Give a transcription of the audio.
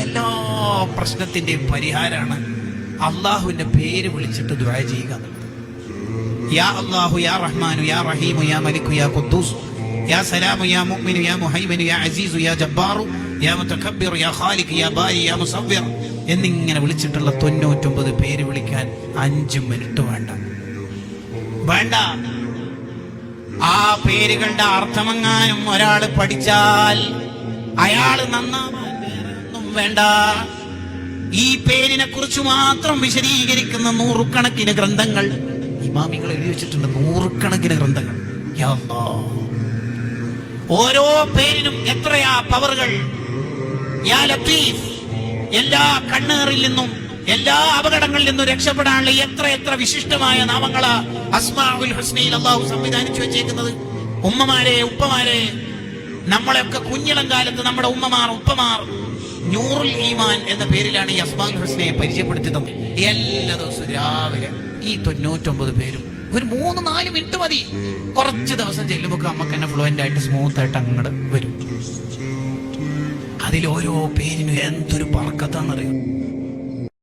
എല്ലാ പ്രശ്നത്തിന്റെയും പരിഹാരമാണ് അള്ളാഹുവിന്റെ പേര് വിളിച്ചിട്ട് ദുആ ചെയ്യുക എന്നുള്ളത്. യാ അല്ലാഹു യാ റഹ്മാനു യാ റഹീമു യാ മലിക്കു യാ ഖുദ്ദൂസ് യാ സലാമു യാ മുഅ്മിനു യാ മുഹൈമിനു യാ അസീസു യാ ജബ്ബാറു യാ മുതകബ്ബിറു യാ ഖാലിഖ് യാ ബാരി യാ മുസവ്വിർ എന്നിങ്ങനെ വിളിച്ചിട്ടുള്ള 99 പേര് വിളിക്കാൻ 5 മിനിറ്റ് വേണ്ട. ആ പേരുകളുടെ അർത്ഥമെങ്ങാനും ഒരാൾ പഠിച്ചാൽ അയാൾ നന്നാവാൻ വേറൊന്നും വേണ്ട. ഈ പേരിനെ കുറിച്ച് മാത്രം വിശദീകരിക്കുന്ന 100 കണക്കിന് ഗ്രന്ഥങ്ങൾ ഇമാമികൾ എഴുതി വെച്ചിട്ടുണ്ട്. 100 കണക്കിന് ഗ്രന്ഥങ്ങൾ. യാ അല്ലാഹ്, ഓരോ പേരിനും എത്രയാ പവറുകൾ. യാ ലത്തീഫ്, എല്ലാ കണ്ണേറിൽ നിന്നും എല്ലാ അപകടങ്ങളിൽ നിന്നും രക്ഷപ്പെടാനുള്ള എത്ര വിശിഷ്ടമായ നാമങ്ങളാ അസ്മാഉൽ ഹുസ്നയിൽ അല്ലാഹു സംവിധാനിച്ചു വെച്ചേക്കുന്നത്. ഉമ്മമാരെ, ഉപ്പമാരെ, നമ്മളെയൊക്കെ കുഞ്ഞിളം കാലത്ത് നമ്മുടെ ഉപ്പമാർ നൂറുൽ ഈമാൻ എന്ന പേരിലാണ് ഈ അസ്മാഉൽ ഹുസ്നയെ പരിചയപ്പെടുത്തി തന്നത്. എല്ലാ ദിവസവും രാവിലെ ഈ 99 പേരും ഒരു 3-4 മിനിറ്റ് മതി. കുറച്ച് ദിവസം ചെല്ലുമ്പോൾ നമുക്ക് തന്നെ ഫ്ലുവന്റ് ആയിട്ട് സ്മൂത്ത് ആയിട്ട് അങ്ങോട്ട് വരും. അതിൽ ഓരോ പേരിനും എന്തൊരു ബർക്കത്താന്നറിയും.